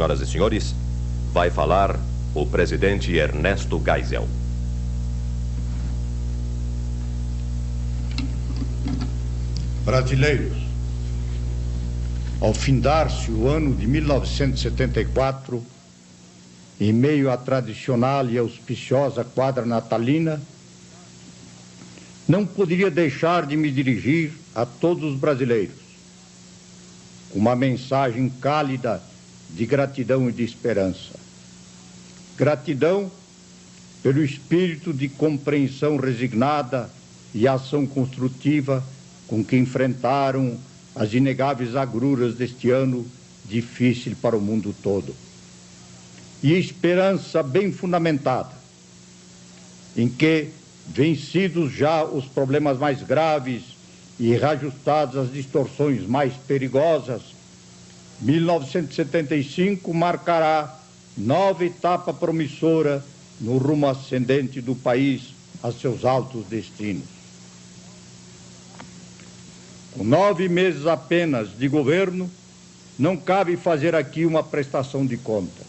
Senhoras e senhores, vai falar o presidente Ernesto Geisel. Brasileiros, ao findar-se o ano de 1974, em meio à tradicional e auspiciosa quadra natalina, não poderia deixar de me dirigir a todos os brasileiros com uma mensagem cálida de gratidão e de esperança. Gratidão pelo espírito de compreensão resignada e ação construtiva com que enfrentaram as inegáveis agruras deste ano difícil para o mundo todo. E esperança bem fundamentada, em que, vencidos já os problemas mais graves e reajustadas as distorções mais perigosas, 1975 marcará nova etapa promissora no rumo ascendente do país a seus altos destinos. Com 9 meses apenas de governo, não cabe fazer aqui uma prestação de contas.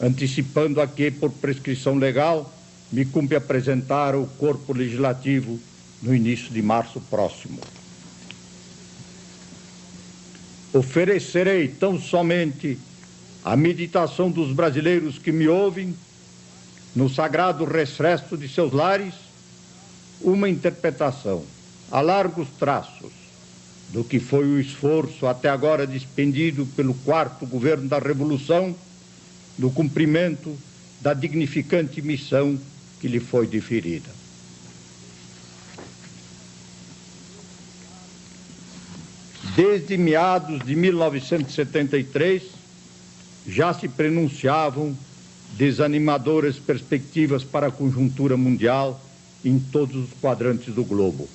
Antecipando a que, por prescrição legal, me cumpre apresentar o corpo legislativo no início de março próximo. Oferecerei tão somente à meditação dos brasileiros que me ouvem, no sagrado recesso de seus lares, uma interpretação, a largos traços, do que foi o esforço até agora despendido pelo 4º governo da Revolução, no cumprimento da dignificante missão que lhe foi deferida. Desde meados de 1973, já se prenunciavam desanimadoras perspectivas para a conjuntura mundial em todos os quadrantes do globo.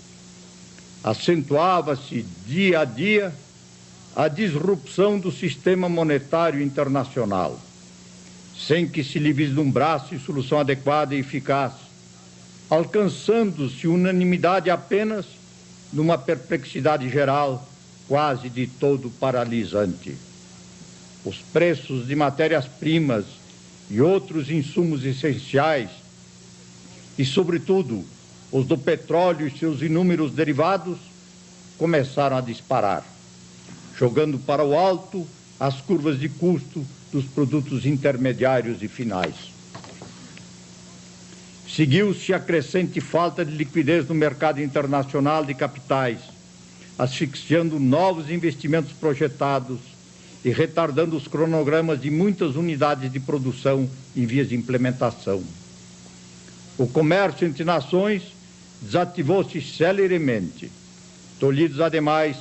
Acentuava-se dia a dia a disrupção do sistema monetário internacional, sem que se lhe vislumbrasse solução adequada e eficaz, alcançando-se unanimidade apenas numa perplexidade geral quase de todo paralisante. Os preços de matérias-primas e outros insumos essenciais, e sobretudo os do petróleo e seus inúmeros derivados, começaram a disparar, jogando para o alto as curvas de custo dos produtos intermediários e finais. Seguiu-se a crescente falta de liquidez no mercado internacional de capitais, asfixiando novos investimentos projetados e retardando os cronogramas de muitas unidades de produção em vias de implementação. O comércio entre nações desativou-se celeremente, tolhidos ademais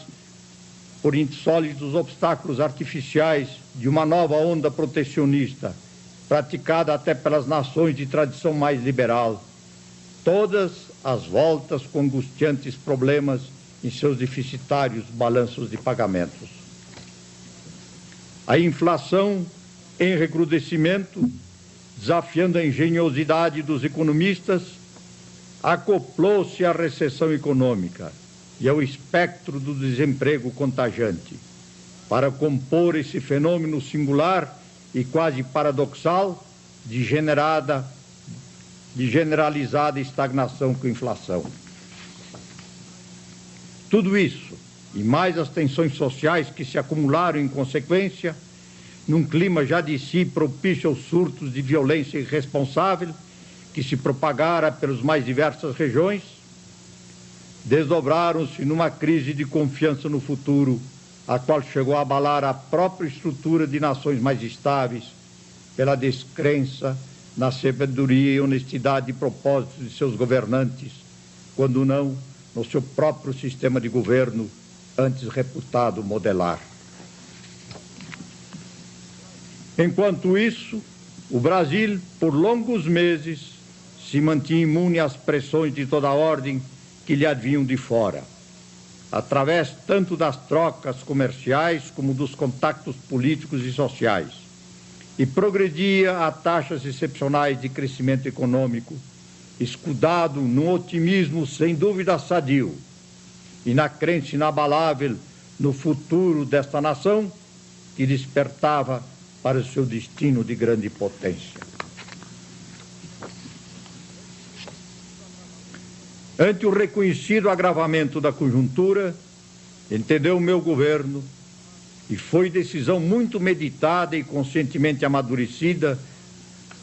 por insólitos obstáculos artificiais de uma nova onda protecionista, praticada até pelas nações de tradição mais liberal, todas as voltas com angustiantes problemas em seus deficitários balanços de pagamentos. A inflação, em recrudescimento, desafiando a engenhosidade dos economistas, acoplou-se à recessão econômica e ao espectro do desemprego contagiante, para compor esse fenômeno singular e quase paradoxal de generalizada estagnação com inflação. Tudo isso, e mais as tensões sociais que se acumularam em consequência, num clima já de si propício aos surtos de violência irresponsável que se propagara pelas mais diversas regiões, desdobraram-se numa crise de confiança no futuro, a qual chegou a abalar a própria estrutura de nações mais estáveis, pela descrença na sabedoria e honestidade de propósitos de seus governantes, quando não no seu próprio sistema de governo, antes reputado modelar. Enquanto isso, o Brasil, por longos meses, se mantinha imune às pressões de toda a ordem que lhe advinham de fora, através tanto das trocas comerciais como dos contactos políticos e sociais, e progredia a taxas excepcionais de crescimento econômico, escudado num otimismo sem dúvida sadio e na crença inabalável no futuro desta nação, que despertava para o seu destino de grande potência. Ante o reconhecido agravamento da conjuntura, entendeu o meu governo, e foi decisão muito meditada e conscientemente amadurecida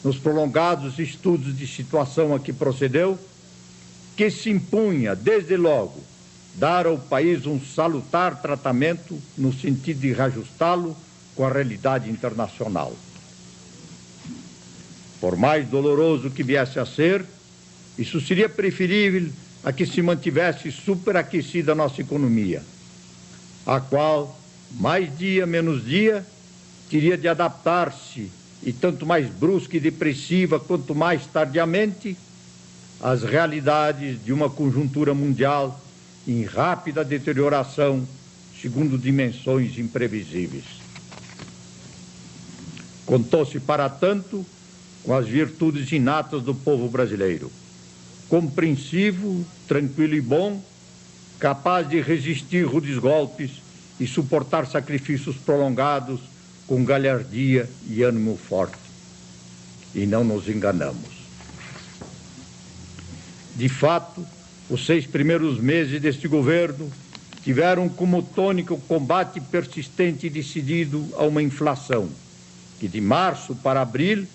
nos prolongados estudos de situação a que procedeu, que se impunha, desde logo, dar ao país um salutar tratamento no sentido de reajustá-lo com a realidade internacional. Por mais doloroso que viesse a ser, isso seria preferível a que se mantivesse superaquecida a nossa economia, a qual, mais dia menos dia, teria de adaptar-se, e tanto mais brusca e depressiva quanto mais tardiamente, às realidades de uma conjuntura mundial em rápida deterioração, segundo dimensões imprevisíveis. Contou-se, para tanto, com as virtudes inatas do povo brasileiro: compreensivo, tranquilo e bom, capaz de resistir rudes golpes e suportar sacrifícios prolongados com galhardia e ânimo forte. E não nos enganamos. De fato, os 6 primeiros meses deste governo tiveram como tônica o combate persistente e decidido a uma inflação, que de março para abril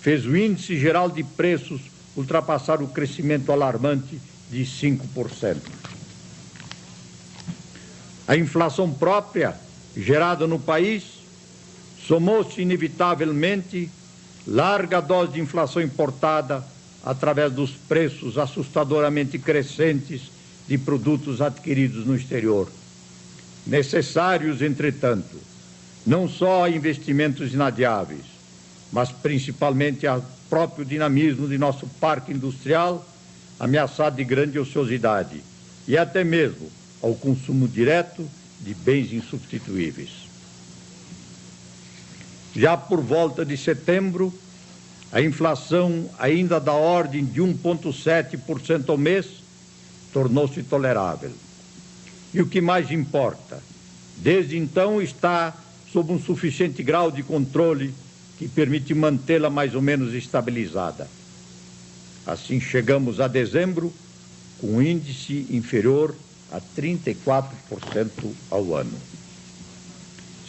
fez o índice geral de preços ultrapassar o crescimento alarmante de 5%. A inflação própria, gerada no país, somou-se inevitavelmente larga dose de inflação importada através dos preços assustadoramente crescentes de produtos adquiridos no exterior. Necessários, entretanto, não só a investimentos inadiáveis, mas principalmente ao próprio dinamismo de nosso parque industrial, ameaçado de grande ociosidade, e até mesmo ao consumo direto de bens insubstituíveis. Já por volta de setembro, a inflação, ainda da ordem de 1,7% ao mês, tornou-se tolerável. E o que mais importa, desde então está sob um suficiente grau de controle que permite mantê-la mais ou menos estabilizada. Assim, chegamos a dezembro com um índice inferior a 34% ao ano.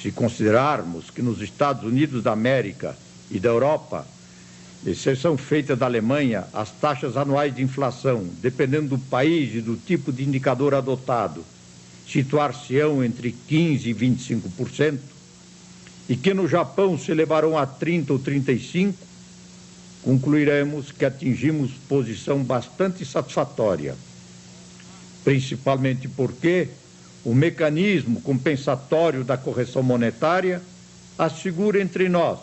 Se considerarmos que nos Estados Unidos da América e da Europa, exceção feita da Alemanha, as taxas anuais de inflação, dependendo do país e do tipo de indicador adotado, situar-se-ão entre 15% e 25%, e que no Japão se elevarão a 30% ou 35%, concluiremos que atingimos posição bastante satisfatória, principalmente porque o mecanismo compensatório da correção monetária assegura entre nós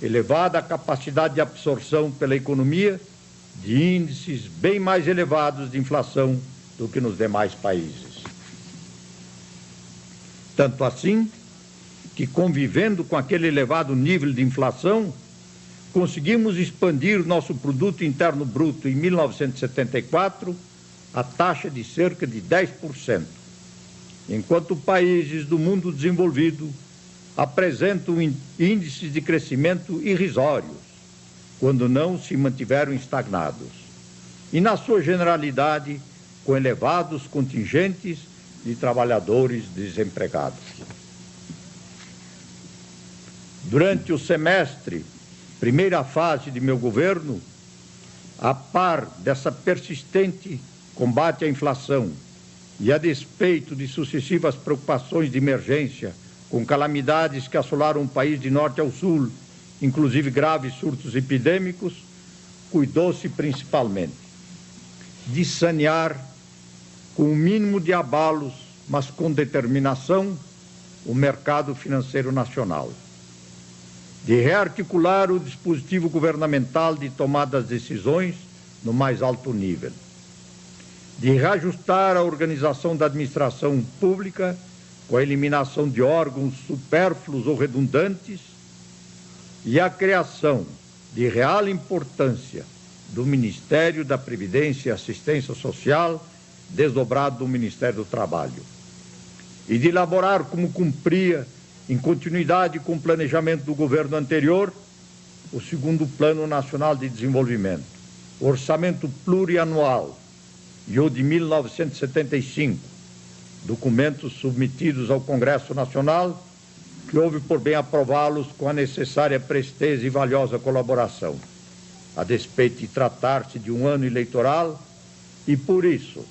elevada capacidade de absorção pela economia de índices bem mais elevados de inflação do que nos demais países. Tanto assim que, convivendo com aquele elevado nível de inflação, conseguimos expandir nosso produto interno bruto em 1974 a taxa de cerca de 10%, enquanto países do mundo desenvolvido apresentam índices de crescimento irrisórios, quando não se mantiveram estagnados, e, na sua generalidade, com elevados contingentes de trabalhadores desempregados. Durante o semestre, primeira fase de meu governo, a par dessa persistente combate à inflação e a despeito de sucessivas preocupações de emergência com calamidades que assolaram o país de norte ao sul, inclusive graves surtos epidêmicos, cuidou-se principalmente de sanear, com o mínimo de abalos, mas com determinação, o mercado financeiro nacional, de rearticular o dispositivo governamental de tomada das decisões no mais alto nível, de reajustar a organização da administração pública com a eliminação de órgãos supérfluos ou redundantes e a criação de real importância do Ministério da Previdência e Assistência Social, desdobrado do Ministério do Trabalho, e de elaborar como cumpria em continuidade com o planejamento do governo anterior, o segundo Plano Nacional de Desenvolvimento, o Orçamento Plurianual e o de 1975, documentos submetidos ao Congresso Nacional, que houve por bem aprová-los com a necessária presteza e valiosa colaboração, a despeito de tratar-se de um ano eleitoral e, por isso,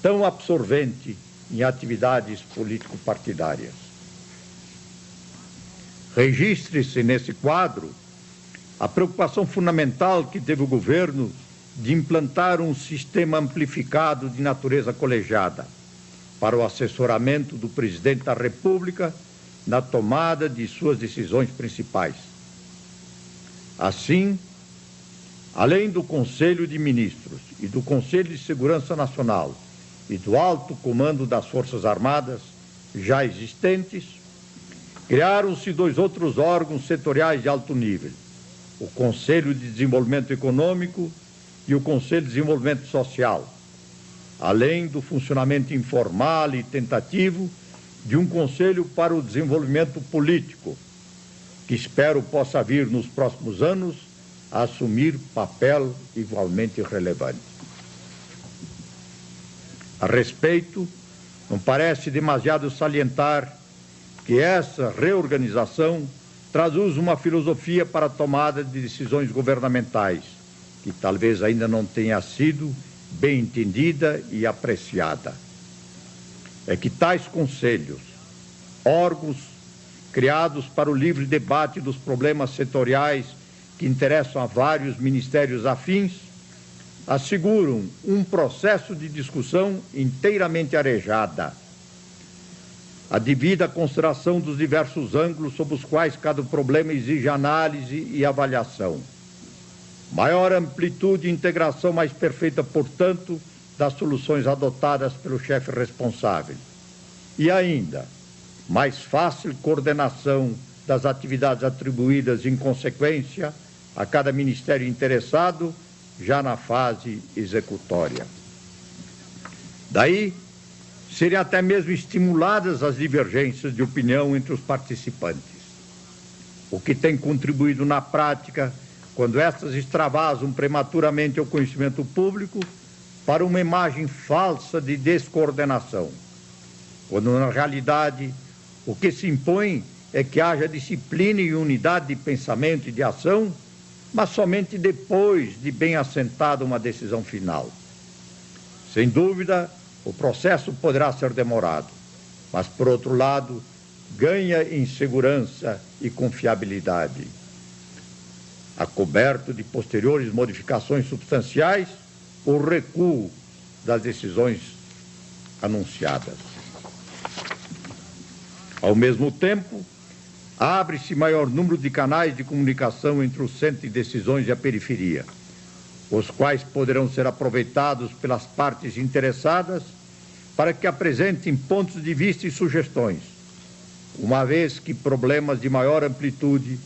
tão absorvente em atividades político-partidárias. Registre-se nesse quadro a preocupação fundamental que teve o governo de implantar um sistema amplificado de natureza colegiada para o assessoramento do presidente da República na tomada de suas decisões principais. Assim, além do Conselho de Ministros e do Conselho de Segurança Nacional e do Alto Comando das Forças Armadas já existentes, criaram-se 2 outros órgãos setoriais de alto nível, o Conselho de Desenvolvimento Econômico e o Conselho de Desenvolvimento Social, além do funcionamento informal e tentativo de um Conselho para o Desenvolvimento Político, que espero possa vir nos próximos anos a assumir papel igualmente relevante. A respeito, não parece demasiado salientar que essa reorganização traduz uma filosofia para a tomada de decisões governamentais, que talvez ainda não tenha sido bem entendida e apreciada. É que tais conselhos, órgãos criados para o livre debate dos problemas setoriais que interessam a vários ministérios afins, asseguram um processo de discussão inteiramente arejada, a devida consideração dos diversos ângulos sob os quais cada problema exige análise e avaliação. Maior amplitude e integração mais perfeita, portanto, das soluções adotadas pelo chefe responsável. E ainda, mais fácil coordenação das atividades atribuídas em consequência a cada ministério interessado, já na fase executória. Daí, seriam até mesmo estimuladas as divergências de opinião entre os participantes, o que tem contribuído na prática, quando estas extravasam prematuramente ao conhecimento público, para uma imagem falsa de descoordenação, quando na realidade o que se impõe é que haja disciplina e unidade de pensamento e de ação, mas somente depois de bem assentada uma decisão final. Sem dúvida, o processo poderá ser demorado, mas, por outro lado, ganha em segurança e confiabilidade. Acoberto de posteriores modificações substanciais, o recuo das decisões anunciadas. Ao mesmo tempo, abre-se maior número de canais de comunicação entre o centro de decisões e a periferia, os quais poderão ser aproveitados pelas partes interessadas para que apresentem pontos de vista e sugestões, uma vez que problemas de maior amplitude,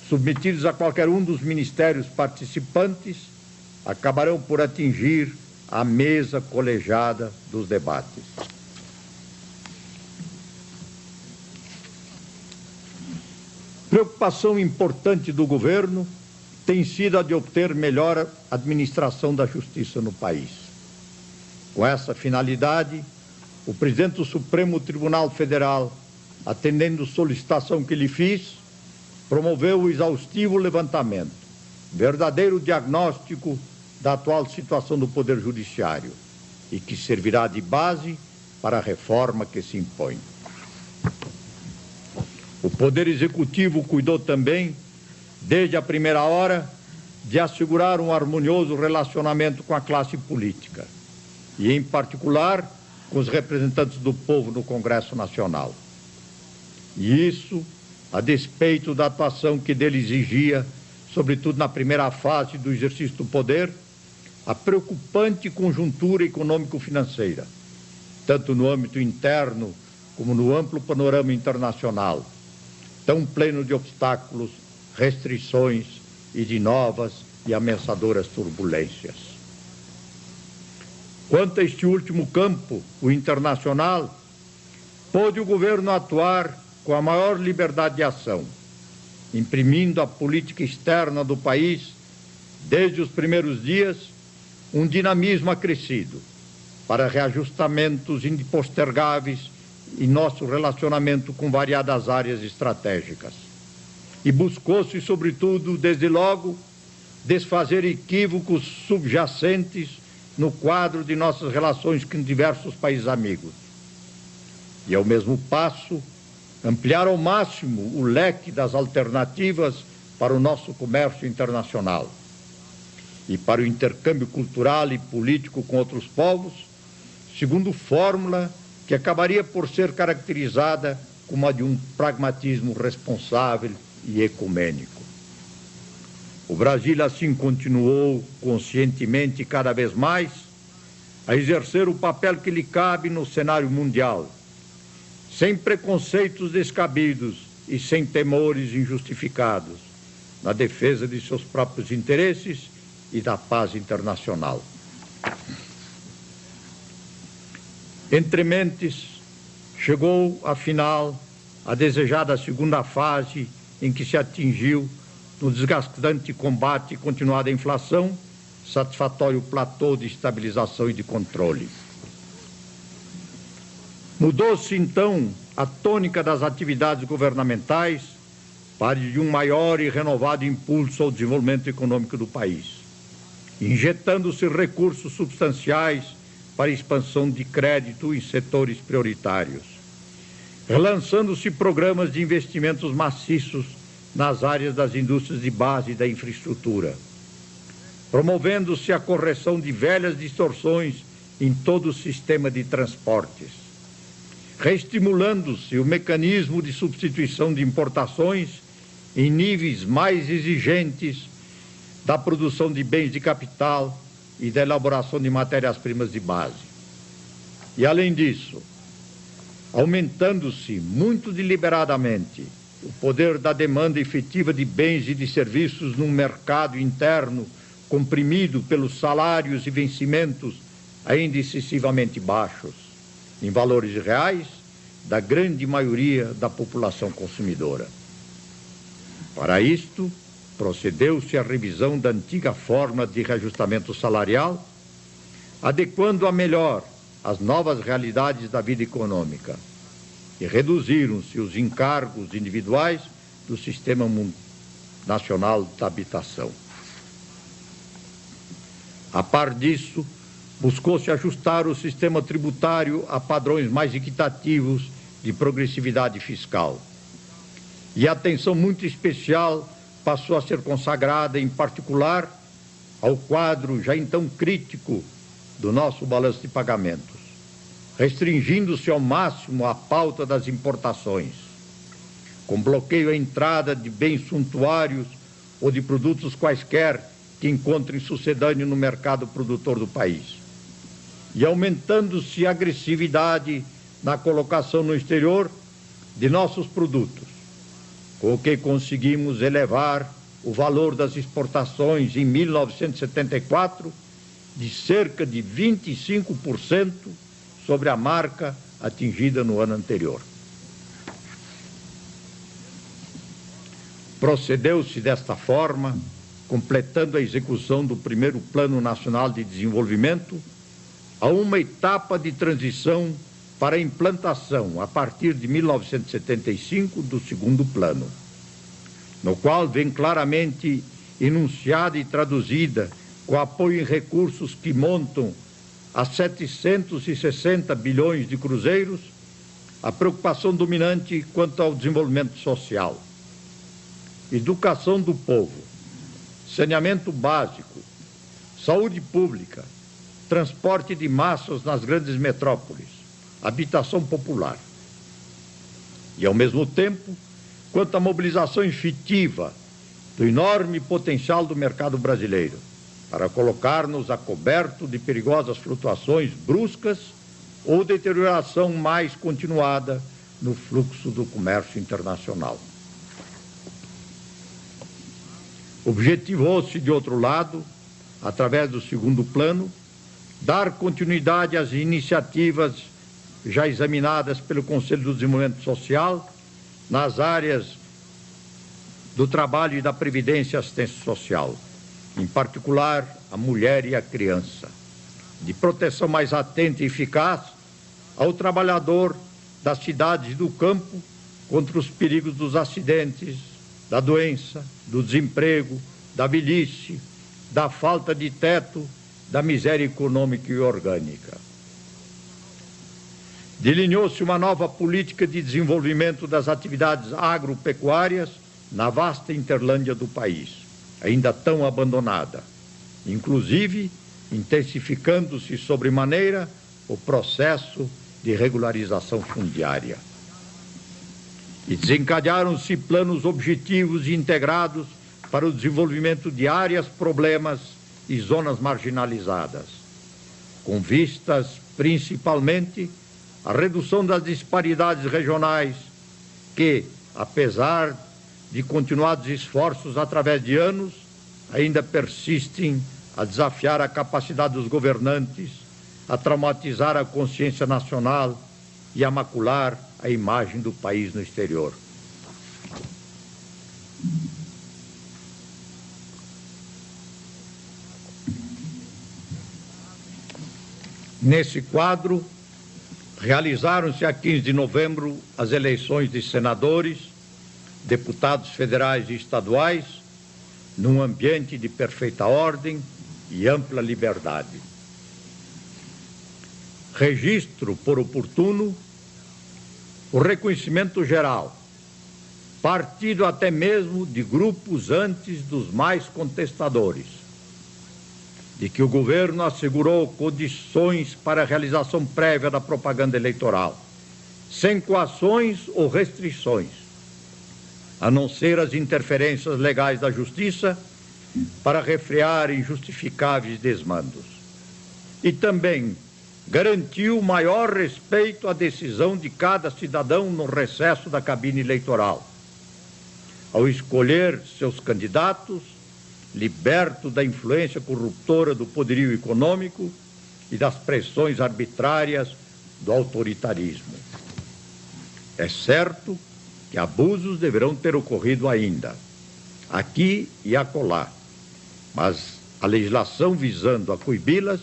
submetidos a qualquer um dos ministérios participantes, acabarão por atingir a mesa colegiada dos debates. Preocupação importante do governo tem sido a de obter melhor administração da justiça no país. Com essa finalidade, o presidente do Supremo Tribunal Federal, atendendo solicitação que lhe fiz, promoveu o exaustivo levantamento, verdadeiro diagnóstico da atual situação do Poder Judiciário e que servirá de base para a reforma que se impõe. O Poder Executivo cuidou também, desde a primeira hora, de assegurar um harmonioso relacionamento com a classe política e, em particular, com os representantes do povo no Congresso Nacional. E isso, a despeito da atuação que dele exigia, sobretudo na primeira fase do exercício do poder, a preocupante conjuntura econômico-financeira, tanto no âmbito interno como no amplo panorama internacional, tão pleno de obstáculos, restrições e de novas e ameaçadoras turbulências. Quanto a este último campo, o internacional, pôde o governo atuar com a maior liberdade de ação, imprimindo à política externa do país, desde os primeiros dias, um dinamismo acrescido para reajustamentos impostergáveis em nosso relacionamento com variadas áreas estratégicas. E buscou-se, sobretudo, desde logo, desfazer equívocos subjacentes no quadro de nossas relações com diversos países amigos. E, ao mesmo passo, ampliar ao máximo o leque das alternativas para o nosso comércio internacional e para o intercâmbio cultural e político com outros povos, segundo fórmula que acabaria por ser caracterizada como a de um pragmatismo responsável e ecumênico. O Brasil, assim, continuou conscientemente cada vez mais a exercer o papel que lhe cabe no cenário mundial, sem preconceitos descabidos e sem temores injustificados, na defesa de seus próprios interesses e da paz internacional. Entre mentes, chegou, afinal, a desejada segunda fase em que se atingiu, no desgastante combate continuado à inflação, satisfatório platô de estabilização e de controle. Mudou-se, então, a tônica das atividades governamentais para de um maior e renovado impulso ao desenvolvimento econômico do país, injetando-se recursos substanciais para a expansão de crédito em setores prioritários, relançando-se programas de investimentos maciços nas áreas das indústrias de base e da infraestrutura, promovendo-se a correção de velhas distorções em todo o sistema de transportes, reestimulando-se o mecanismo de substituição de importações em níveis mais exigentes da produção de bens de capital e da elaboração de matérias-primas de base. E, além disso, aumentando-se muito deliberadamente o poder da demanda efetiva de bens e de serviços num mercado interno comprimido pelos salários e vencimentos ainda excessivamente baixos, em valores reais, da grande maioria da população consumidora. Para isto, procedeu-se à revisão da antiga forma de reajustamento salarial, adequando-a melhor às novas realidades da vida econômica, e reduziram-se os encargos individuais do Sistema Nacional da Habitação. A par disso, buscou-se ajustar o sistema tributário a padrões mais equitativos de progressividade fiscal. E a atenção muito especial passou a ser consagrada, em particular, ao quadro já então crítico do nosso balanço de pagamentos, restringindo-se ao máximo a pauta das importações, com bloqueio à entrada de bens suntuários ou de produtos quaisquer que encontrem sucedâneo no mercado produtor do país, e aumentando-se a agressividade na colocação no exterior de nossos produtos, com o que conseguimos elevar o valor das exportações em 1974 de cerca de 25% sobre a marca atingida no ano anterior. Procedeu-se desta forma, completando a execução do primeiro Plano Nacional de Desenvolvimento, a uma etapa de transição para a implantação, a partir de 1975, do segundo plano, no qual vem claramente enunciada e traduzida, com apoio em recursos que montam a 760 bilhões de cruzeiros, a preocupação dominante quanto ao desenvolvimento social, educação do povo, saneamento básico, saúde pública, transporte de massas nas grandes metrópoles, habitação popular. E, ao mesmo tempo, quanto à mobilização efetiva do enorme potencial do mercado brasileiro, para colocar-nos a coberto de perigosas flutuações bruscas ou deterioração mais continuada no fluxo do comércio internacional. Objetivou-se, de outro lado, através do segundo plano, dar continuidade às iniciativas já examinadas pelo Conselho do Desenvolvimento Social nas áreas do trabalho e da previdência e assistência social, em particular a mulher e a criança, de proteção mais atenta e eficaz ao trabalhador das cidades e do campo contra os perigos dos acidentes, da doença, do desemprego, da velhice, da falta de teto, da miséria econômica e orgânica. Delineou-se uma nova política de desenvolvimento das atividades agropecuárias na vasta Interlândia do país, ainda tão abandonada, inclusive intensificando-se sobremaneira o processo de regularização fundiária. E desencadearam-se planos objetivos e integrados para o desenvolvimento de áreas, problemas e zonas marginalizadas, com vistas principalmente à redução das disparidades regionais que, apesar de continuados esforços através de anos, ainda persistem a desafiar a capacidade dos governantes, a traumatizar a consciência nacional e a macular a imagem do país no exterior. Nesse quadro, realizaram-se a 15 de novembro as eleições de senadores, deputados federais e estaduais, num ambiente de perfeita ordem e ampla liberdade. Registro por oportuno o reconhecimento geral, partido até mesmo de grupos antes dos mais contestadores, de que o governo assegurou condições para a realização prévia da propaganda eleitoral, sem coações ou restrições, a não ser as interferências legais da Justiça para refrear injustificáveis desmandos. E também garantiu maior respeito à decisão de cada cidadão no recesso da cabine eleitoral, ao escolher seus candidatos, liberto da influência corruptora do poderio econômico e das pressões arbitrárias do autoritarismo. É certo que abusos deverão ter ocorrido ainda, aqui e acolá, mas a legislação visando a coibi-las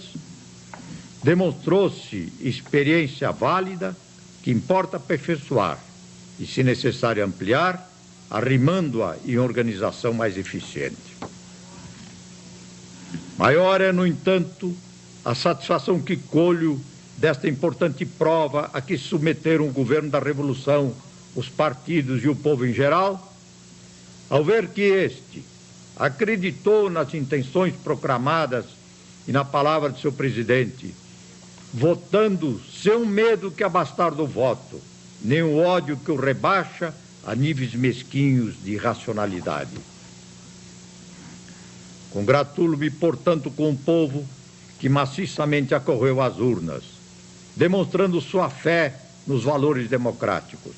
demonstrou-se experiência válida que importa aperfeiçoar e, se necessário, ampliar, arrimando-a em organização mais eficiente. Maior é, no entanto, a satisfação que colho desta importante prova a que se submeteram o governo da Revolução, os partidos e o povo em geral, ao ver que este acreditou nas intenções proclamadas e na palavra de seu presidente, votando sem o medo que abastarda o voto, nem o ódio que o rebaixa a níveis mesquinhos de irracionalidade. Congratulo-me, portanto, com o povo que maciçamente acorreu às urnas, demonstrando sua fé nos valores democráticos,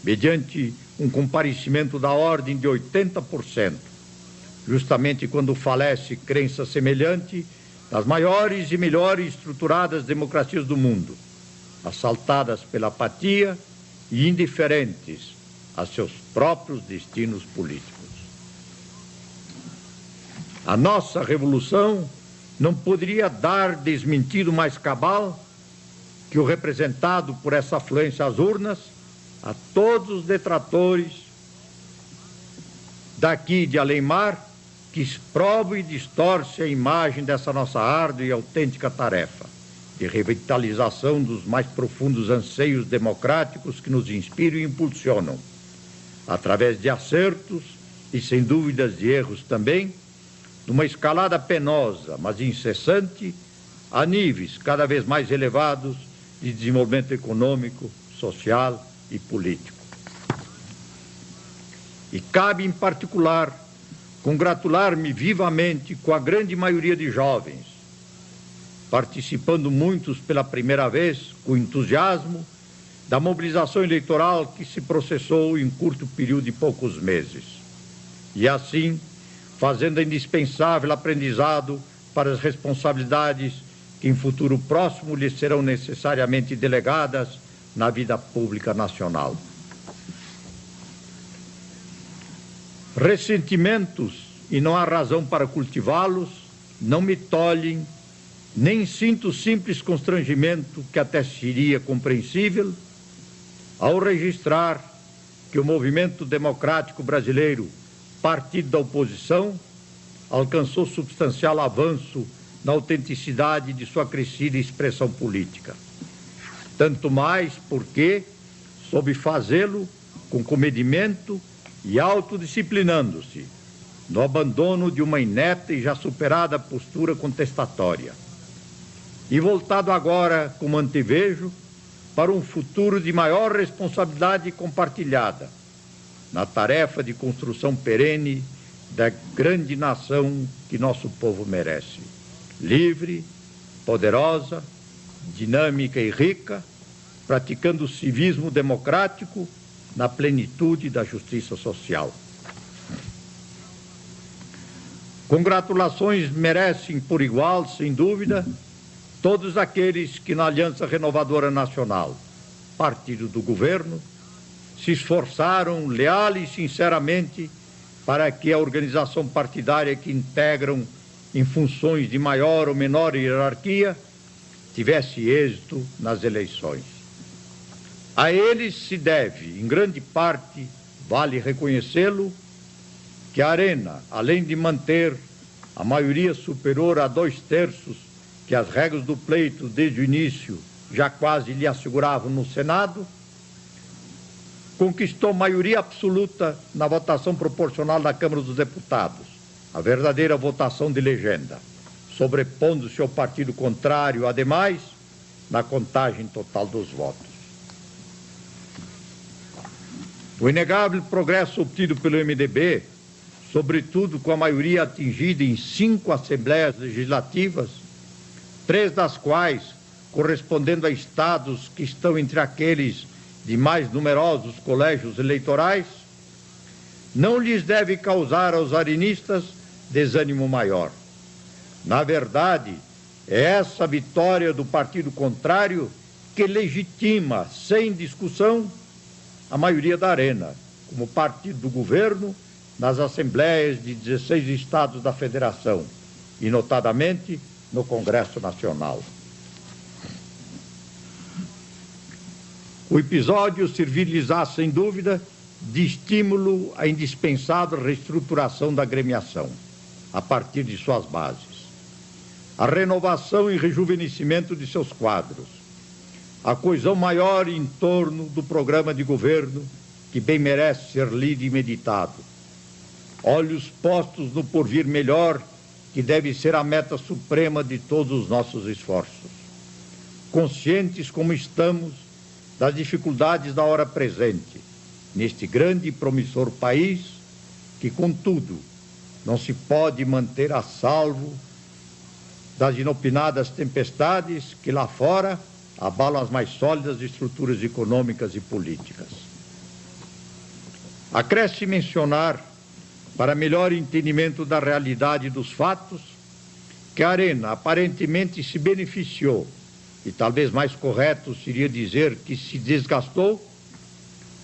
mediante um comparecimento da ordem de 80%, justamente quando falece crença semelhante nas maiores e melhores estruturadas democracias do mundo, assaltadas pela apatia e indiferentes a seus próprios destinos políticos. A nossa revolução não poderia dar desmentido mais cabal que o representado por essa afluência às urnas a todos os detratores daqui de além-mar que exprovam e distorcem a imagem dessa nossa árdua e autêntica tarefa de revitalização dos mais profundos anseios democráticos que nos inspiram e impulsionam, através de acertos e, sem dúvidas, de erros também, numa escalada penosa, mas incessante, a níveis cada vez mais elevados de desenvolvimento econômico, social e político. E cabe, em particular, congratular-me vivamente com a grande maioria de jovens, participando muitos pela primeira vez, com entusiasmo, da mobilização eleitoral que se processou em curto período de poucos meses. E assim, fazendo indispensável aprendizado para as responsabilidades que em futuro próximo lhes serão necessariamente delegadas na vida pública nacional. Ressentimentos, e não há razão para cultivá-los, não me tolhem, nem sinto simples constrangimento, que até seria compreensível, ao registrar que o movimento democrático brasileiro, partido da oposição, alcançou substancial avanço na autenticidade de sua crescida expressão política. Tanto mais porque soube fazê-lo com comedimento e autodisciplinando-se, no abandono de uma inepta e já superada postura contestatória. E voltado agora, como antevejo, para um futuro de maior responsabilidade compartilhada, na tarefa de construção perene da grande nação que nosso povo merece. Livre, poderosa, dinâmica e rica, praticando o civismo democrático na plenitude da justiça social. Congratulações merecem por igual, sem dúvida, todos aqueles que na Aliança Renovadora Nacional, partido do governo, se esforçaram leal e sinceramente para que a organização partidária que integram em funções de maior ou menor hierarquia tivesse êxito nas eleições. A eles se deve, em grande parte, vale reconhecê-lo, que a Arena, além de manter a maioria superior a 2/3 que as regras do pleito desde o início já quase lhe asseguravam no Senado, conquistou maioria absoluta na votação proporcional da Câmara dos Deputados, a verdadeira votação de legenda, sobrepondo-se ao partido contrário, ademais, na contagem total dos votos. O inegável progresso obtido pelo MDB, sobretudo com a maioria atingida em 5 assembleias legislativas, 3 das quais correspondendo a estados que estão entre aqueles de mais numerosos colégios eleitorais, não lhes deve causar aos arenistas desânimo maior. Na verdade, é essa vitória do partido contrário que legitima, sem discussão, a maioria da Arena, como partido do governo, nas assembleias de 16 estados da Federação, e notadamente no Congresso Nacional. O episódio servir-lhes-á, sem dúvida, de estímulo à indispensável reestruturação da agremiação, a partir de suas bases, a renovação e rejuvenescimento de seus quadros, a coesão maior em torno do programa de governo, que bem merece ser lido e meditado, olhos postos no porvir melhor, que deve ser a meta suprema de todos os nossos esforços. Conscientes como estamos das dificuldades da hora presente, neste grande e promissor país, que, contudo, não se pode manter a salvo das inopinadas tempestades que lá fora abalam as mais sólidas estruturas econômicas e políticas. Acresce mencionar, para melhor entendimento da realidade dos fatos, que a Arena aparentemente se beneficiou, e talvez mais correto seria dizer que se desgastou,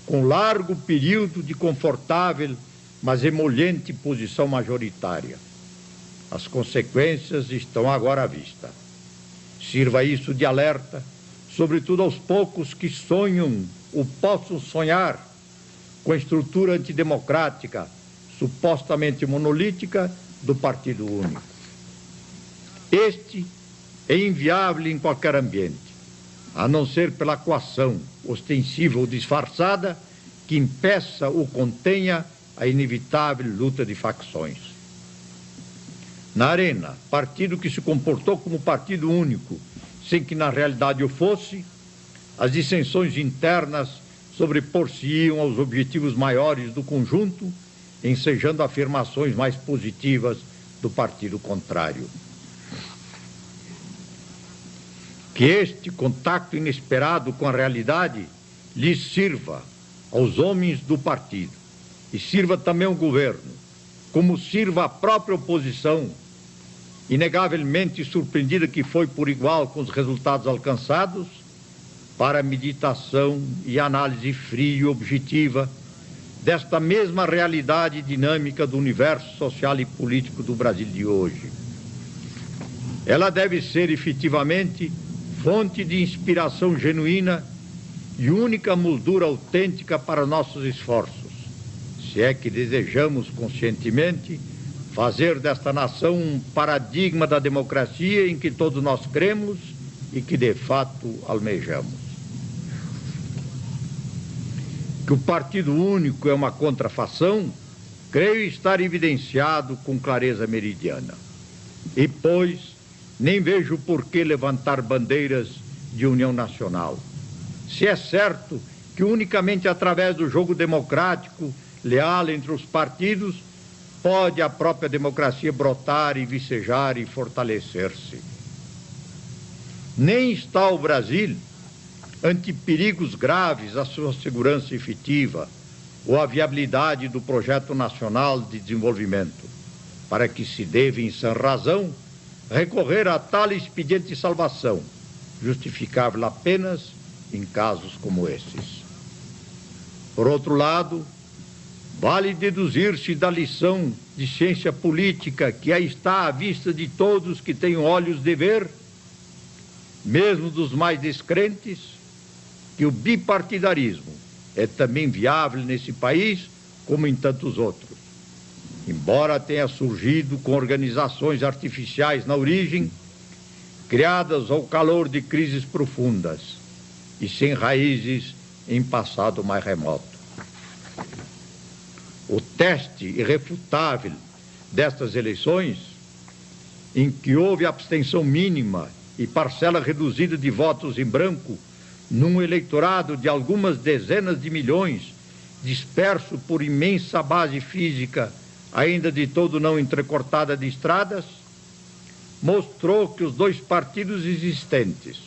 com largo período de confortável, mas emolente posição majoritária. As consequências estão agora à vista. Sirva isso de alerta, sobretudo aos poucos que sonham ou possam sonhar com a estrutura antidemocrática, supostamente monolítica, do Partido Único. Este é inviável em qualquer ambiente, a não ser pela coação, ostensiva ou disfarçada, que impeça ou contenha a inevitável luta de facções. Na Arena, partido que se comportou como partido único, sem que na realidade o fosse, as dissensões internas sobrepor-se-iam aos objetivos maiores do conjunto, ensejando afirmações mais positivas do partido contrário. Que este contato inesperado com a realidade lhes sirva aos homens do partido e sirva também ao governo, como sirva à própria oposição, inegavelmente surpreendida que foi por igual com os resultados alcançados, para a meditação e análise fria e objetiva desta mesma realidade dinâmica do universo social e político do Brasil de hoje. Ela deve ser efetivamente fonte de inspiração genuína e única moldura autêntica para nossos esforços, se é que desejamos conscientemente fazer desta nação um paradigma da democracia em que todos nós cremos e que de fato almejamos. Que o partido único é uma contrafação, creio estar evidenciado com clareza meridiana. E, pois, nem vejo por que levantar bandeiras de união nacional. Se é certo que unicamente através do jogo democrático, leal entre os partidos, pode a própria democracia brotar e vicejar e fortalecer-se. Nem está o Brasil ante perigos graves à sua segurança efetiva ou à viabilidade do projeto nacional de desenvolvimento, para que se deve, em sã razão, recorrer a tal expediente de salvação, justificável apenas em casos como esses. Por outro lado, vale deduzir-se da lição de ciência política que aí está à vista de todos que têm olhos de ver, mesmo dos mais descrentes, que o bipartidarismo é também viável nesse país, como em tantos outros. Embora tenha surgido com organizações artificiais na origem, criadas ao calor de crises profundas e sem raízes em passado mais remoto. O teste irrefutável destas eleições, em que houve abstenção mínima e parcela reduzida de votos em branco, num eleitorado de algumas dezenas de milhões, disperso por imensa base física, ainda de todo não entrecortada de estradas, mostrou que os dois partidos existentes,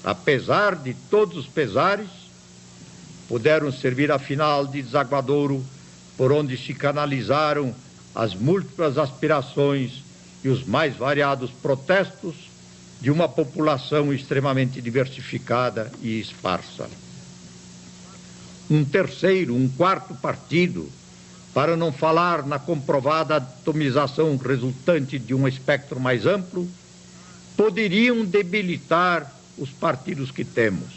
apesar de todos os pesares, puderam servir afinal de desaguadouro por onde se canalizaram as múltiplas aspirações e os mais variados protestos de uma população extremamente diversificada e esparsa. Um quarto partido, para não falar na comprovada atomização resultante de um espectro mais amplo, poderiam debilitar os partidos que temos,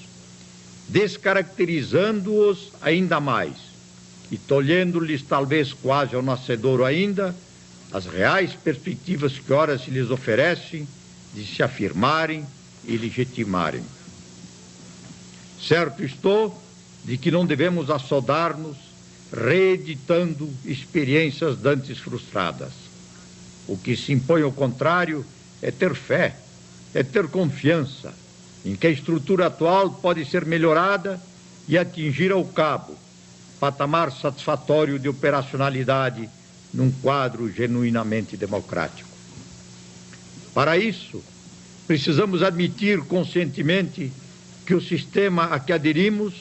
descaracterizando-os ainda mais e tolhendo-lhes talvez quase ao nascedouro ainda as reais perspectivas que ora se lhes oferecem de se afirmarem e legitimarem. Certo estou de que não devemos assodar-nos reeditando experiências dantes frustradas. O que se impõe ao contrário é ter fé, é ter confiança em que a estrutura atual pode ser melhorada e atingir ao cabo patamar satisfatório de operacionalidade num quadro genuinamente democrático. Para isso, precisamos admitir conscientemente que o sistema a que aderimos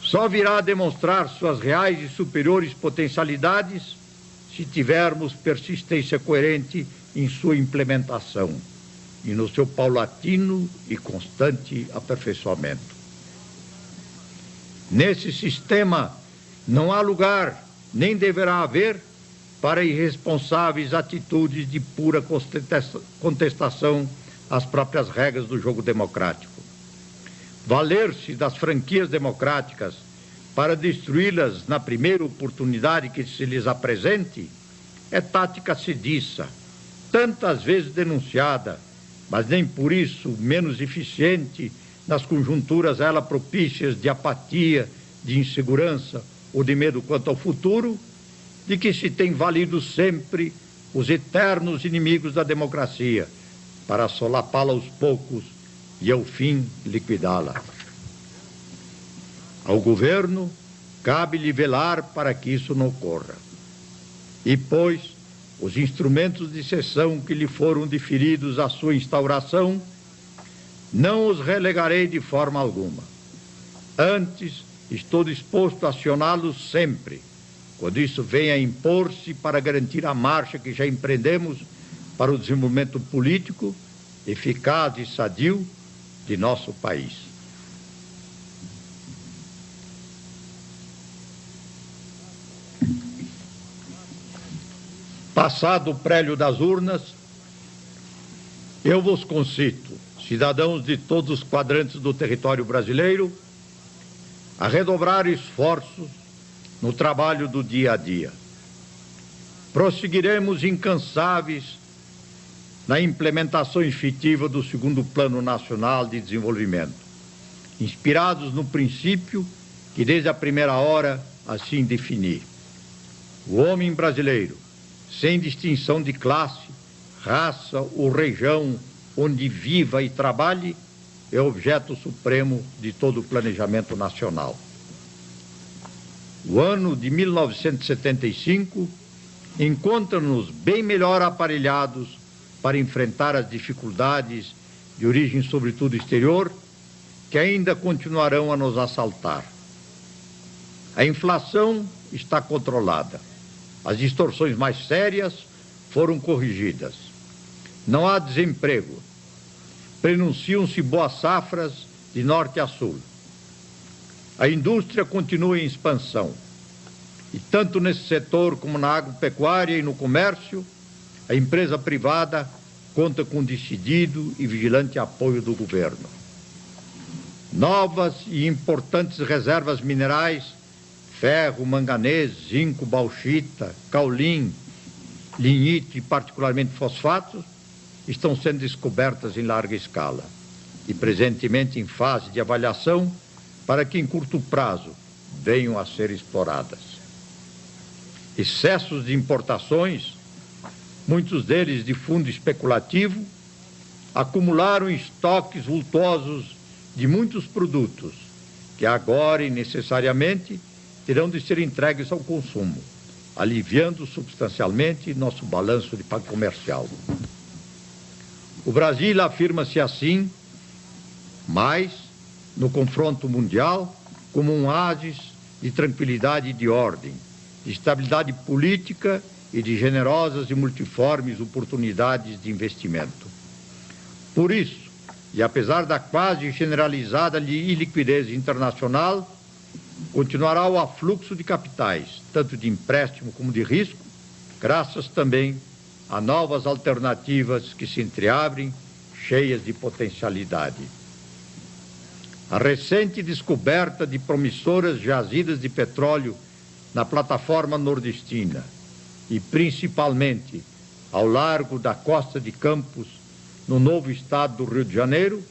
só virá a demonstrar suas reais e superiores potencialidades se tivermos persistência coerente em sua implementação e no seu paulatino e constante aperfeiçoamento. Nesse sistema não há lugar, nem deverá haver, para irresponsáveis atitudes de pura contestação às próprias regras do jogo democrático. Valer-se das franquias democráticas para destruí-las na primeira oportunidade que se lhes apresente é tática sediça, tantas vezes denunciada, mas nem por isso menos eficiente nas conjunturas a ela propícias de apatia, de insegurança ou de medo quanto ao futuro, de que se tem valido sempre os eternos inimigos da democracia para solapá-la aos poucos e, ao fim, liquidá-la. Ao governo, cabe-lhe velar para que isso não ocorra. E, pois, os instrumentos de sessão que lhe foram deferidos à sua instauração, não os relegarei de forma alguma. Antes, estou disposto a acioná-los sempre, quando isso venha a impor-se para garantir a marcha que já empreendemos para o desenvolvimento político, eficaz e sadio de nosso país. Passado o prélio das urnas, eu vos concito, cidadãos de todos os quadrantes do território brasileiro, a redobrar esforços no trabalho do dia a dia. Prosseguiremos incansáveis na implementação efetiva do segundo Plano Nacional de Desenvolvimento, inspirados no princípio que desde a primeira hora assim defini. O homem brasileiro, sem distinção de classe, raça ou região onde viva e trabalhe, é objeto supremo de todo o planejamento nacional. O ano de 1975 encontra-nos bem melhor aparelhados para enfrentar as dificuldades de origem, sobretudo exterior, que ainda continuarão a nos assaltar. A inflação está controlada. As distorções mais sérias foram corrigidas. Não há desemprego. Prenunciam-se boas safras de norte a sul. A indústria continua em expansão. E tanto nesse setor como na agropecuária e no comércio, a empresa privada conta com decidido e vigilante apoio do governo. Novas e importantes reservas minerais, ferro, manganês, zinco, bauxita, caulim, lignite e particularmente fosfatos, estão sendo descobertas em larga escala e presentemente em fase de avaliação para que em curto prazo venham a ser exploradas. Excessos de importações, muitos deles de fundo especulativo, acumularam estoques vultosos de muitos produtos que agora e necessariamente terão de ser entregues ao consumo, aliviando substancialmente nosso balanço de comercial. O Brasil afirma-se assim, mais no confronto mundial, como um oásis de tranquilidade e de ordem, de estabilidade política e de generosas e multiformes oportunidades de investimento. Por isso, e apesar da quase generalizada iliquidez internacional, continuará o afluxo de capitais, tanto de empréstimo como de risco, graças também a novas alternativas que se entreabrem, cheias de potencialidade. A recente descoberta de promissoras jazidas de petróleo na plataforma nordestina e principalmente ao largo da costa de Campos, no novo estado do Rio de Janeiro,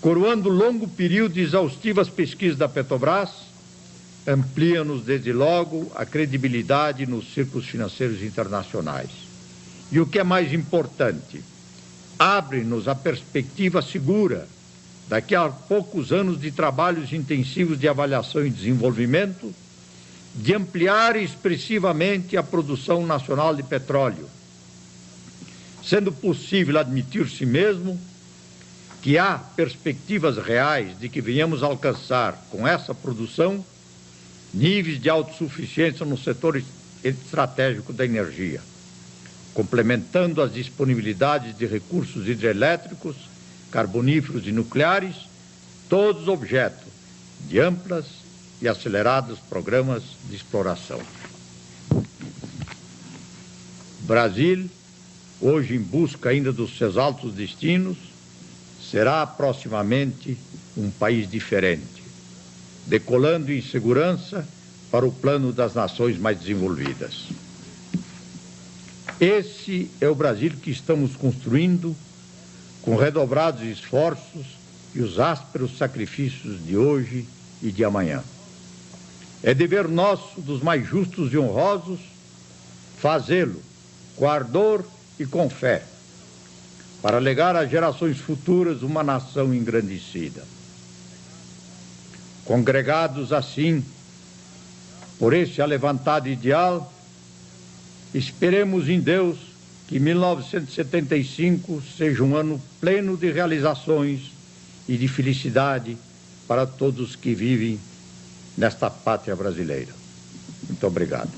coroando longo período de exaustivas pesquisas da Petrobras, amplia-nos desde logo a credibilidade nos círculos financeiros internacionais. E o que é mais importante, abre-nos a perspectiva segura, daqui a poucos anos de trabalhos intensivos de avaliação e desenvolvimento, de ampliar expressivamente a produção nacional de petróleo, sendo possível admitir-se mesmo que há perspectivas reais de que venhamos a alcançar com essa produção níveis de autossuficiência no setor estratégico da energia, complementando as disponibilidades de recursos hidrelétricos, carboníferos e nucleares, todos objeto de amplas e acelerados programas de exploração. Brasil, hoje em busca ainda dos seus altos destinos, será proximamente um país diferente, decolando em segurança para o plano das nações mais desenvolvidas. Esse é o Brasil que estamos construindo com redobrados esforços e os ásperos sacrifícios de hoje e de amanhã. É dever nosso, dos mais justos e honrosos, fazê-lo com ardor e com fé, para legar às gerações futuras uma nação engrandecida. Congregados assim, por esse alevantado ideal, esperemos em Deus que 1975 seja um ano pleno de realizações e de felicidade para todos que vivem nesta pátria brasileira. Muito obrigado.